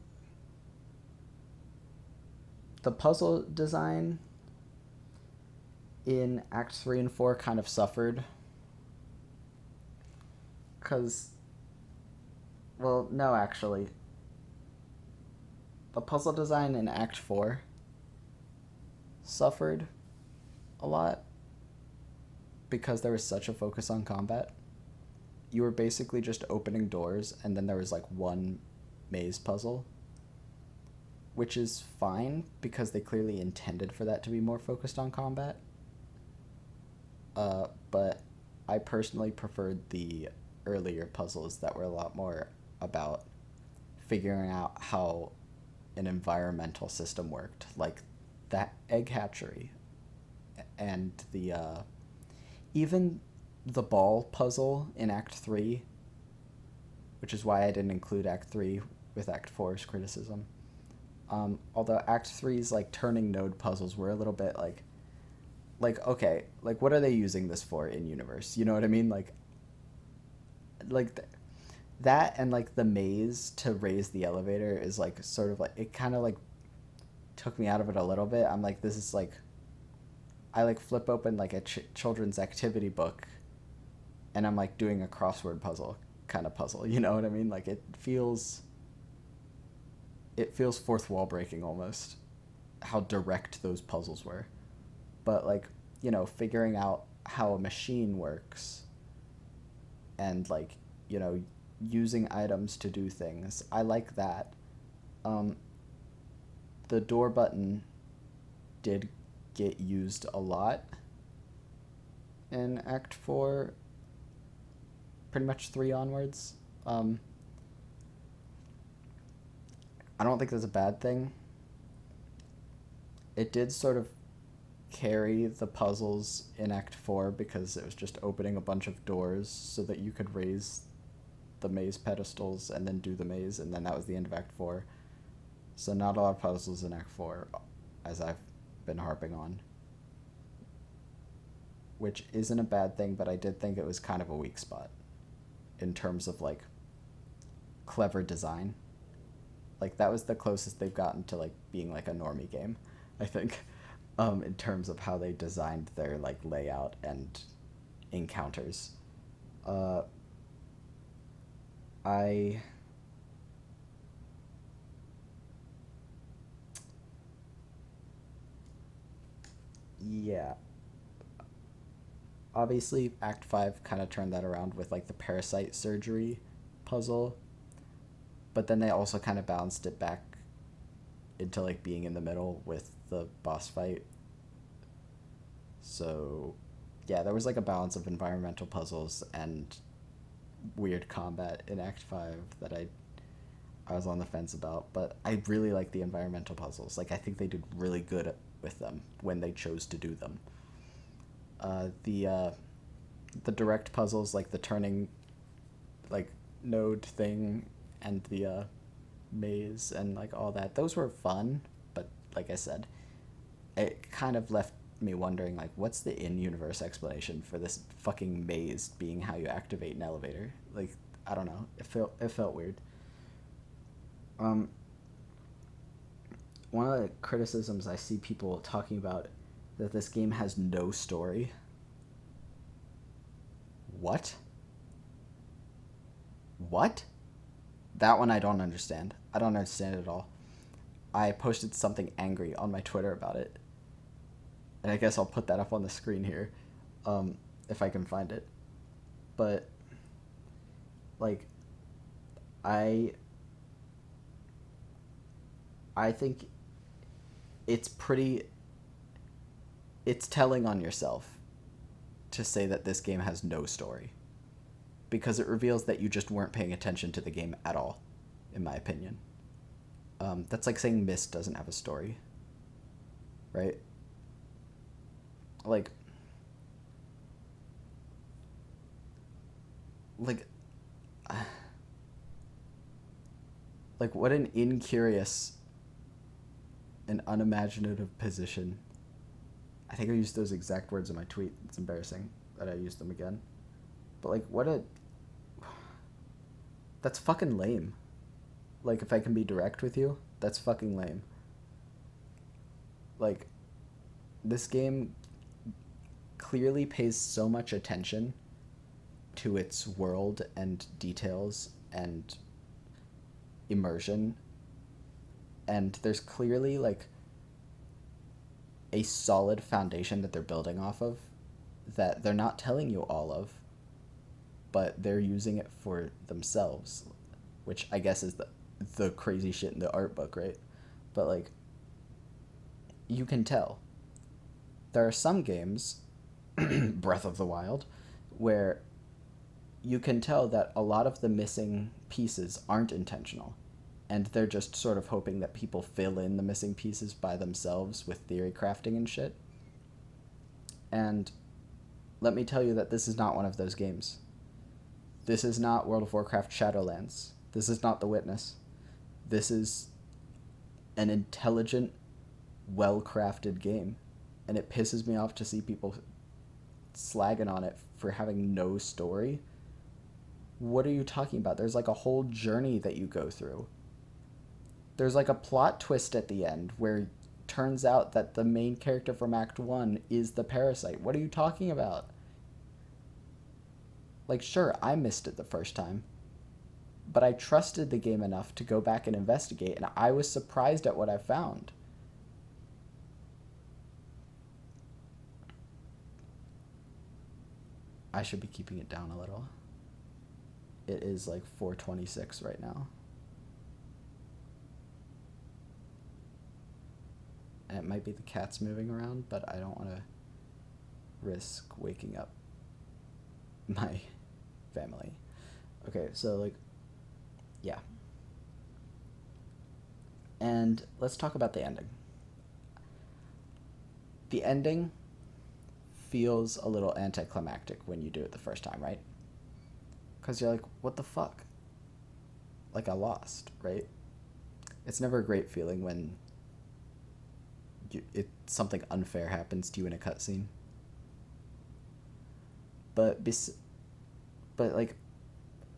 puzzle design in Act 3 and 4 kind of suffered. Because, well, no, actually. The puzzle design in Act 4 suffered a lot because there was such a focus on combat. You were basically just opening doors, and then there was, like, one maze puzzle, which is fine because they clearly intended for that to be more focused on combat. But I personally preferred the earlier puzzles that were a lot more about figuring out how an environmental system worked, like that egg hatchery and the even the ball puzzle in Act 3, which is why I didn't include Act 3 with Act 4's criticism. Although Act 3's, like, turning node puzzles were a little bit like, okay, like, what are they using this for in universe? You know what I mean? Like that and, like, the maze to raise the elevator is, like, sort of like, it kind of, like, took me out of it a little bit. I'm like, this is like, I, like, flip open, like, a children's activity book, and I'm, like, doing a crossword puzzle kind of puzzle. You know what I mean? Like, it feels fourth wall breaking almost, how direct those puzzles were. But, like, you know, figuring out how a machine works and, like, you know, using items to do things, I like that. The door button did get used a lot in Act 4, pretty much 3 onwards. I don't think that's a bad thing. It did sort of carry the puzzles in Act 4 because it was just opening a bunch of doors so that you could raise the maze pedestals and then do the maze, and then that was the end of Act 4. So not a lot of puzzles in Act 4, as I've been harping on. Which isn't a bad thing, but I did think it was kind of a weak spot in terms of, like, clever design. Like, that was the closest they've gotten to, like, being, like, a normie game, I think, in terms of how they designed their, like, layout and encounters. Yeah. Obviously, Act 5 kind of turned that around with, like, the parasite surgery puzzle, but then they also kind of balanced it back into, like, being in the middle with the boss fight. So, yeah, there was, like, a balance of environmental puzzles and weird combat in Act 5 that I was on the fence about, but I really like the environmental puzzles. Like, I think they did really good with them when they chose to do them. The direct puzzles, like the turning, like, node thing, and the maze and like all that, those were fun, but like I said, it kind of left me wondering, like, what's the in-universe explanation for this fucking maze being how you activate an elevator? Like, I don't know. It felt weird. One of the criticisms I see people talking about that this game has no story. What? What? That one I don't understand. I don't understand it at all. I posted something angry on my Twitter about it. And I guess I'll put that up on the screen here, if I can find it. But, like, I think it's telling on yourself to say that this game has no story, because it reveals that you just weren't paying attention to the game at all, in my opinion. That's like saying Myst doesn't have a story, right? Like, what an incurious and unimaginative position. I think I used those exact words in my tweet. It's embarrassing that I used them again. But, like, that's fucking lame. Like, if I can be direct with you, that's fucking lame. Like, this game clearly pays so much attention to its world and details and immersion, and there's clearly, like, a solid foundation that they're building off of that they're not telling you all of, but they're using it for themselves, which I guess is the crazy shit in the art book, right? But, like, you can tell. There are some games, Breath of the Wild, where you can tell that a lot of the missing pieces aren't intentional, and they're just sort of hoping that people fill in the missing pieces by themselves with theory crafting and shit. And let me tell you that this is not one of those games. This is not World of Warcraft Shadowlands. This is not The Witness. This is an intelligent, well-crafted game, and it pisses me off to see people slagging on it for having no story. What are you talking about? There's, like, a whole journey that you go through. There's, like, a plot twist at the end where it turns out that the main character from Act 1 is the parasite. What are you talking about? Like, sure, I missed it the first time, but I trusted the game enough to go back and investigate, and I was surprised at what I found. I should be keeping it down a little. It is like 4:26 right now. And it might be the cats moving around, but I don't want to risk waking up my family. Okay, so, like, yeah. And let's talk about the ending. The ending feels a little anticlimactic when you do it the first time, right? Because you're like, what the fuck? Like, I lost, right? It's never a great feeling when something unfair happens to you in a cutscene. But like,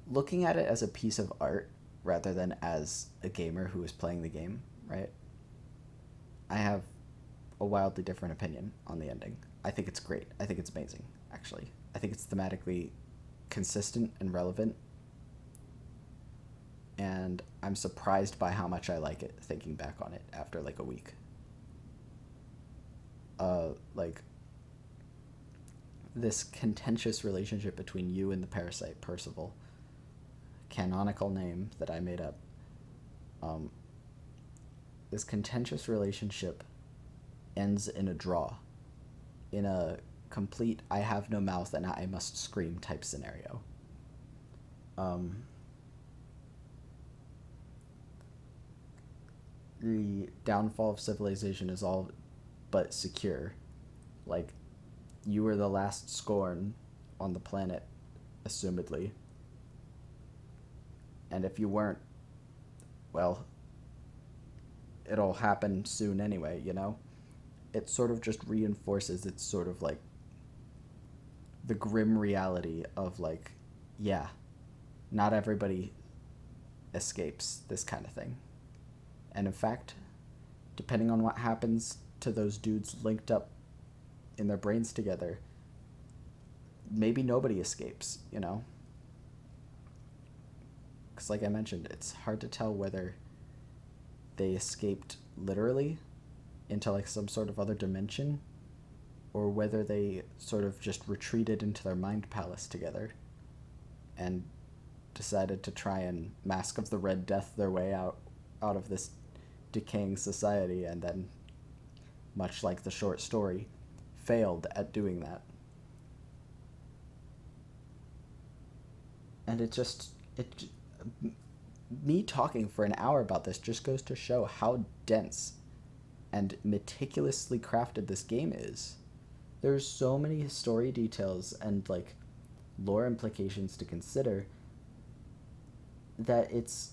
looking at it as a piece of art rather than as a gamer who is playing the game, right? I have a wildly different opinion on the ending. I think it's great. I think it's amazing, actually. I think it's thematically consistent and relevant. And I'm surprised by how much I like it, thinking back on it after, like, a week. Like, this contentious relationship between you and the parasite, Percival, canonical name that I made up, this contentious relationship ends in a draw, in a complete I have no mouth and I must scream type scenario. um, the downfall of civilization is all but secure. Like, you were the last Scorn on the planet, assumedly. And if you weren't, well, it'll happen soon anyway, you know? It sort of just reinforces it's sort of like the grim reality of like, yeah, not everybody escapes this kind of thing. And in fact, depending on what happens to those dudes linked up in their brains together, maybe nobody escapes, you know? Because like I mentioned, it's hard to tell whether they escaped literally into like some sort of other dimension, or whether they sort of just retreated into their mind palace together and decided to try and Mask of the Red Death their way out of this decaying society, and then, much like the short story, failed at doing that. And me talking for an hour about this just goes to show how dense and meticulously crafted this game is. There's so many story details and like lore implications to consider that it's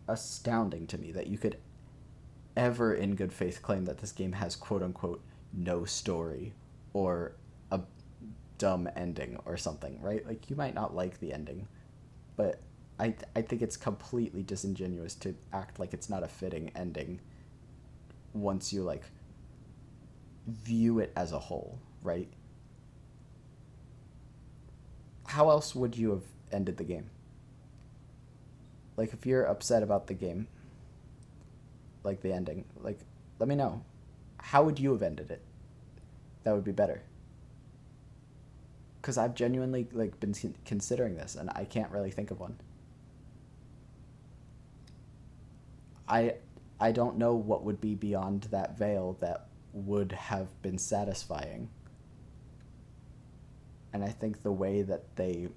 astounding to me that you could ever in good faith claim that this game has quote unquote no story or a dumb ending or something, right? Like, you might not like the ending, but I think it's completely disingenuous to act like it's not a fitting ending once you like view it as a whole, right? How else would you have ended the game? Like, if you're upset about the game, like the ending, like, let me know. How would you have ended it? That would be better. Because I've genuinely like been considering this, and I can't really think of one. I don't know what would be beyond that veil that would have been satisfying. And I think the way that they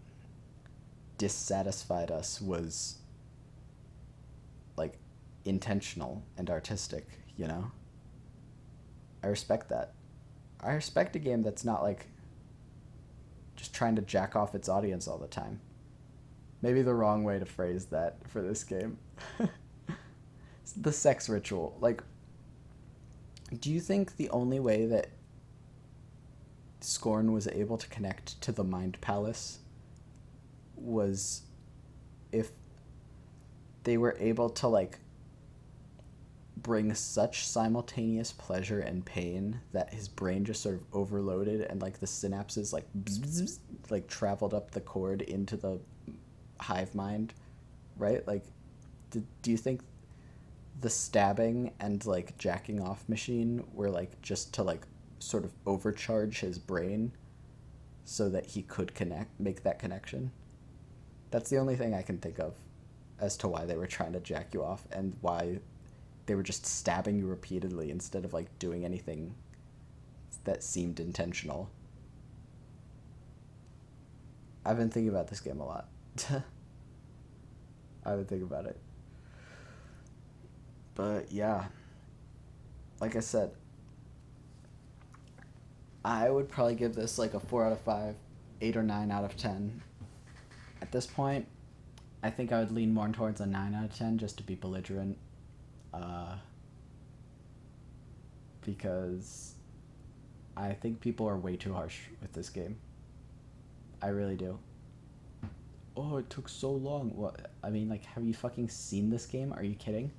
dissatisfied us was like intentional and artistic, you know? I respect that. I respect a game that's not like just trying to jack off its audience all the time. Maybe the wrong way to phrase that for this game. The sex ritual. Like, do you think the only way that Scorn was able to connect to the Mind Palace was if they were able to, like, bring such simultaneous pleasure and pain that his brain just sort of overloaded and, like, the synapses, like, bzz, bzz, bzz, like, traveled up the cord into the hive mind, right? Like, do you think the stabbing and like jacking off machine were like just to like sort of overcharge his brain so that he could make that connection? That's the only thing I can think of as to why they were trying to jack you off, and why they were just stabbing you repeatedly instead of like doing anything that seemed intentional. I've been thinking about this game a lot. I've been thinking about it. But yeah, like I said, I would probably give this like a 4 out of 5, 8 or 9 out of 10. At this point, I think I would lean more towards a 9 out of 10 just to be belligerent. Because I think people are way too harsh with this game. I really do. Oh, it took so long. What? I mean, like, have you fucking seen this game? Are you kidding?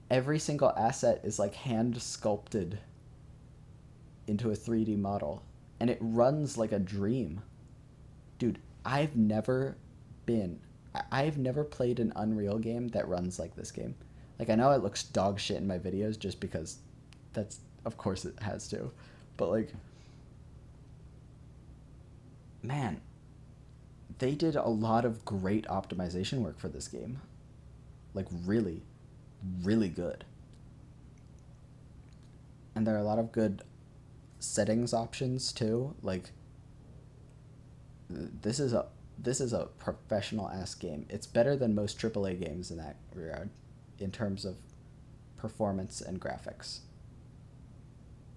Every single asset is like hand sculpted into a 3D model, and it runs like a dream. Dude, I've never played an Unreal game that runs like this game. Like, I know it looks dog shit in my videos just because that's, of course it has to, but like, man, they did a lot of great optimization work for this game. Like, really, really good. And there are a lot of good settings options too. Like, this is a this is a professional ass game. It's better than most AAA games in that regard, in terms of performance and graphics.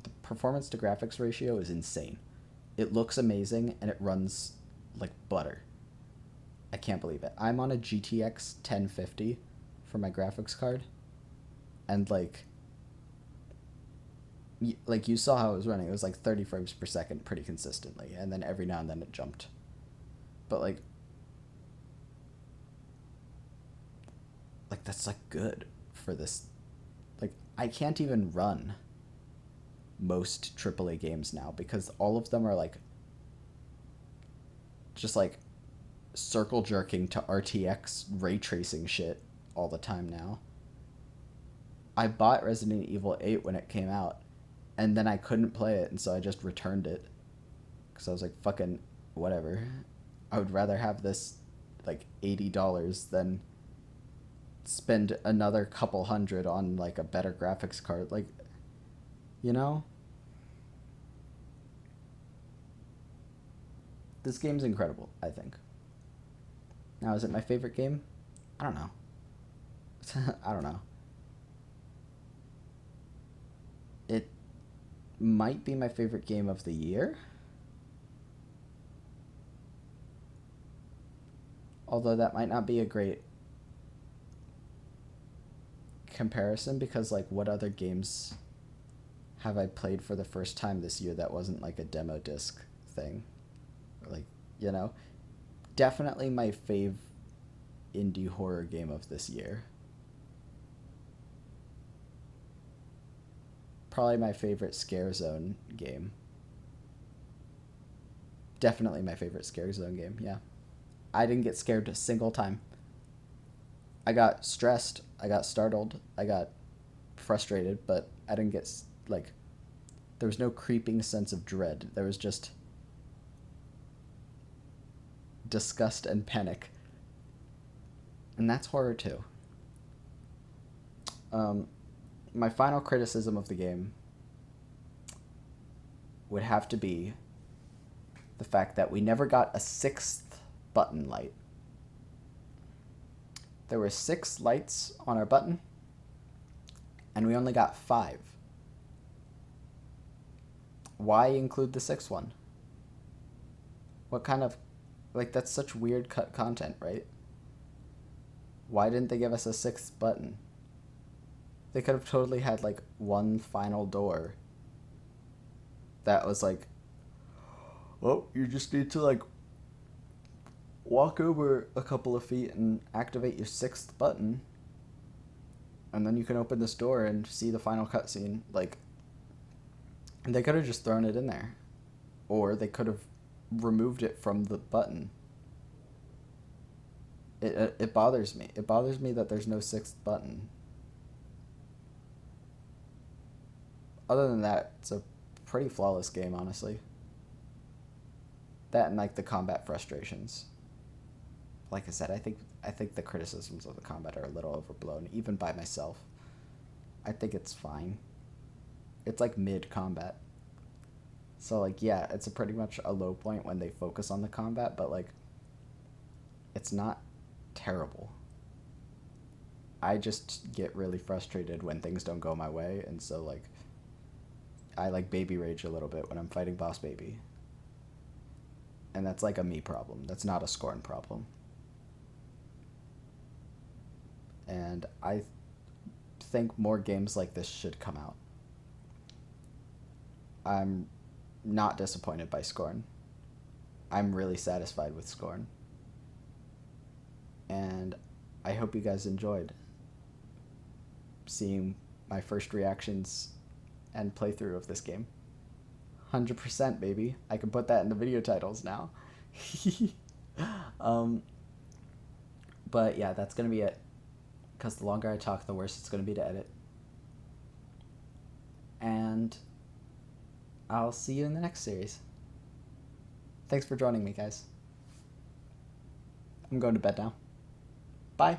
The performance to graphics ratio is insane. It looks amazing and it runs like butter. I can't believe it. I'm on a GTX 1050 for my graphics card, and like you saw how it was running. It was like 30 frames per second pretty consistently, and then every now and then it jumped. But like that's like good for this. Like I can't even run most AAA games now because all of them are like just like circle jerking to RTX ray tracing shit all the time now. I bought Resident Evil 8 when it came out, and then I couldn't play it, and so I just returned it because I was like, fucking whatever. I would rather have this like $80 than spend another couple hundred on like a better graphics card. Like, you know? This game's incredible, I think. Now, is it my favorite game? I don't know. I don't know. It might be my favorite game of the year. Although that might not be a great comparison because, like, what other games have I played for the first time this year that wasn't like a demo disc thing? Like, you know? Definitely my fave indie horror game of this year. Probably my favorite Scare Zone game. Definitely my favorite Scare Zone game, yeah. I didn't get scared a single time. I got stressed, I got startled, I got frustrated, but I didn't get, like, there was no creeping sense of dread. There was just disgust and panic. And that's horror too. My final criticism of the game would have to be the fact that we never got a sixth button light. There were 6 lights on our button, and we only got 5. Why include the 6th one? What kind of... Like, that's such weird cut content, right? Why didn't they give us a 6th button? They could have totally had, like, one final door that was like, well, you just need to, like, walk over a couple of feet and activate your 6th button, and then you can open this door and see the final cutscene. Like, they could have just thrown it in there. Or they could have removed it from the button. It bothers me. It bothers me that there's no 6th button. Other than that, it's a pretty flawless game, honestly. That and, like, the combat frustrations. Like I said, I think the criticisms of the combat are a little overblown, even by myself. I think it's fine. It's like mid-combat. So, like, yeah, it's pretty much a low point when they focus on the combat, but, like, it's not terrible. I just get really frustrated when things don't go my way, and so, like, I, like, baby rage a little bit when I'm fighting Boss Baby. And that's, like, a me problem. That's not a Scorn problem. And I think more games like this should come out. I'm not disappointed by Scorn. I'm really satisfied with Scorn. And I hope you guys enjoyed seeing my first reactions and playthrough of this game. 100%, baby. I can put that in the video titles now. But yeah, that's going to be it. Because the longer I talk, the worse it's going to be to edit. And I'll see you in the next series. Thanks for joining me, guys. I'm going to bed now. Bye.